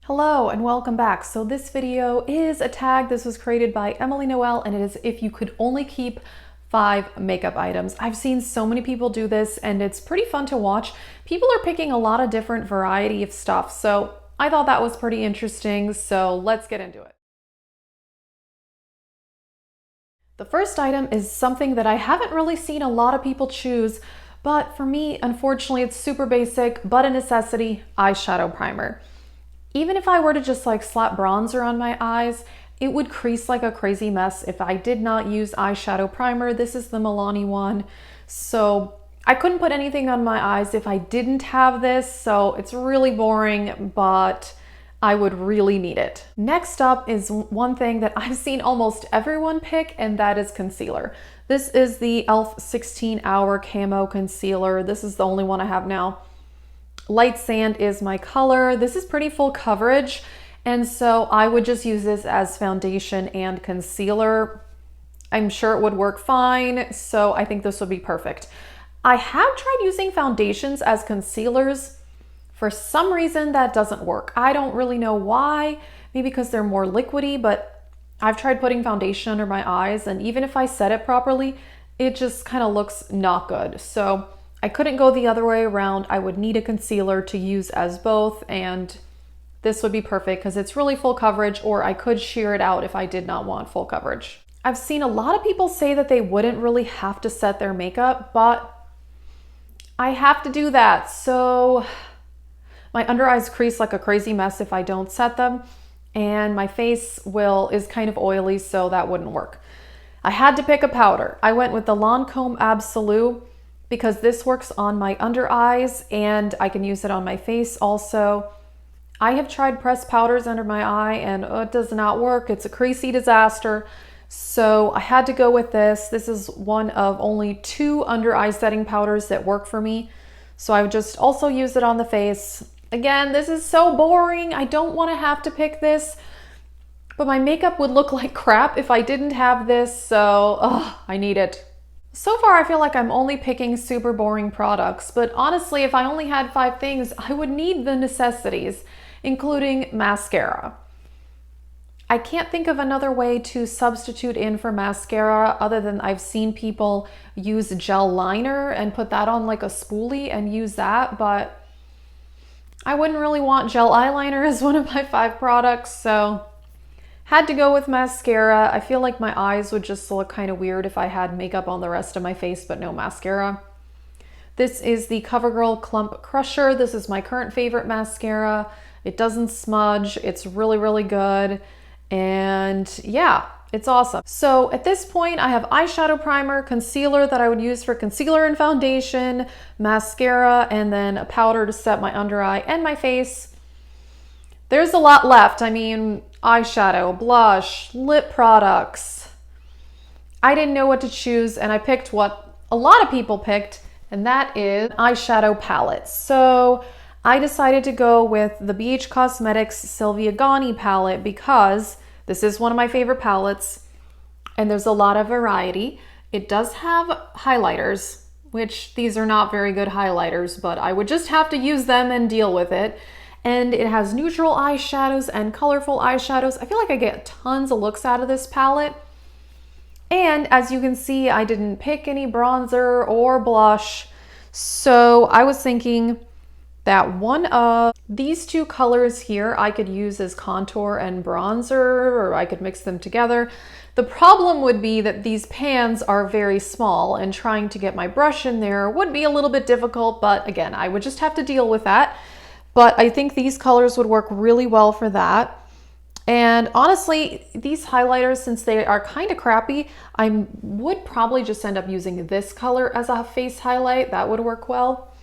Hello and welcome back. So this video is a tag. This was created by Emily Noel and it is if you could only keep 5 makeup items. I've seen so many people do this and it's pretty fun to watch. People are picking a lot of different variety of stuff. So I thought that was pretty interesting. So let's get into it. The first item is something that I haven't really seen a lot of people choose, but for me, unfortunately, it's super basic, but a necessity: eyeshadow primer. Even if I were to just like slap bronzer on my eyes, it would crease like a crazy mess if I did not use eyeshadow primer. This is the Milani one. So I couldn't put anything on my eyes if I didn't have this. So it's really boring, but I would really need it. Next up is one thing that I've seen almost everyone pick, and that is concealer. This is the e.l.f. 16-Hour Camo Concealer. This is the only one I have now. Light sand is my color. This is pretty full coverage, and so I would just use this as foundation and concealer. I'm sure it would work fine, so I think this would be perfect. I have tried using foundations as concealers. For some reason that doesn't work. I don't really know why, maybe because they're more liquidy, but I've tried putting foundation under my eyes, and even if I set it properly, it just kind of looks not good. So I couldn't go the other way around. I would need a concealer to use as both, and this would be perfect because it's really full coverage, or I could sheer it out if I did not want full coverage. I've seen a lot of people say that they wouldn't really have to set their makeup, but I have to do that. So my under eyes crease like a crazy mess if I don't set them, and my face is kind of oily, so that wouldn't work. I had to pick a powder. I went with the Lancome Absolute because this works on my under eyes and I can use it on my face also. I have tried pressed powders under my eye and it does not work. It's a creasy disaster. So I had to go with this. This is one of only 2 under eye setting powders that work for me. So I would just also use it on the face. Again, this is so boring. I don't want to have to pick this, but my makeup would look like crap if I didn't have this. So I need it. So far, I feel like I'm only picking super boring products, but honestly, if I only had 5 things, I would need the necessities, including mascara. I can't think of another way to substitute in for mascara other than I've seen people use gel liner and put that on like a spoolie and use that, but I wouldn't really want gel eyeliner as one of my 5 products, so had to go with mascara. I feel like my eyes would just look kind of weird if I had makeup on the rest of my face but no mascara. This is the CoverGirl Clump Crusher. This is my current favorite mascara. It doesn't smudge. It's really, really good. And yeah, it's awesome. So at this point, I have eyeshadow primer, concealer that I would use for concealer and foundation, mascara, and then a powder to set my under eye and my face. There's a lot left. I mean, eyeshadow, blush, lip products. I didn't know what to choose, and I picked what a lot of people picked, and that is eyeshadow palettes. So I decided to go with the BH Cosmetics Sylvia Gani palette because this is one of my favorite palettes, and there's a lot of variety. It does have highlighters, which these are not very good highlighters, but I would just have to use them and deal with it. And it has neutral eyeshadows and colorful eyeshadows. I feel like I get tons of looks out of this palette. And as you can see, I didn't pick any bronzer or blush. So I was thinking that one of these 2 colors here I could use as contour and bronzer, or I could mix them together. The problem would be that these pans are very small and trying to get my brush in there would be a little bit difficult, but again, I would just have to deal with that. But I think these colors would work really well for that. And honestly, these highlighters, since they are kind of crappy, I would probably just end up using this color as a face highlight. That would work well.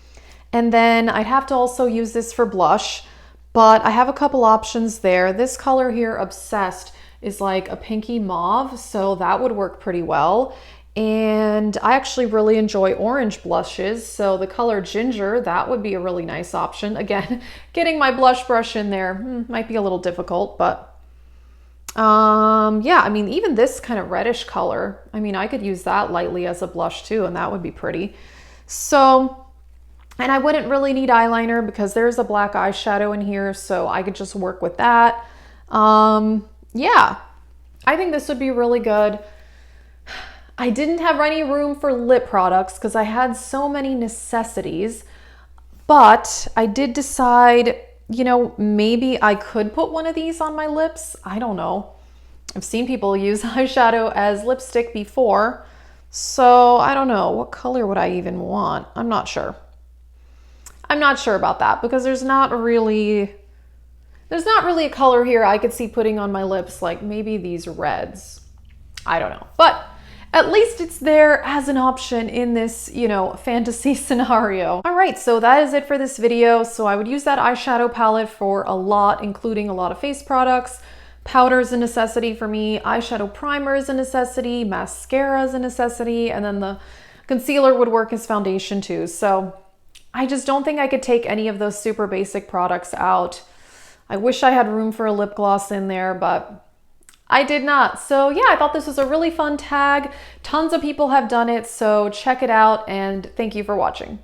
And then I'd have to also use this for blush, but I have a couple options there. This color here, Obsessed, is like a pinky mauve, so that would work pretty well. And I actually really enjoy orange blushes, so the color Ginger, that would be a really nice option. Again, getting my blush brush in there might be a little difficult, but yeah, I mean, even this kind of reddish color, I mean, I could use that lightly as a blush too, and that would be pretty. So And I wouldn't really need eyeliner because there's a black eyeshadow in here, so I could just work with that. Yeah, I think this would be really good. I didn't have any room for lip products because I had so many necessities, but I did decide, you know, maybe I could put one of these on my lips. I don't know. I've seen people use eyeshadow as lipstick before, so I don't know. What color would I even want? I'm not sure. I'm not sure about that because there's not really a color here I could see putting on my lips, like maybe these reds. I don't know, but at least it's there as an option in this, you know, fantasy scenario. All right, so that is it for this video. So I would use that eyeshadow palette for a lot, including a lot of face products. Powder is a necessity for me. Eyeshadow primer is a necessity. Mascara is a necessity. And then the concealer would work as foundation too. So I just don't think I could take any of those super basic products out. I wish I had room for a lip gloss in there, but I did not. So yeah, I thought this was a really fun tag. Tons of people have done it, so check it out and thank you for watching.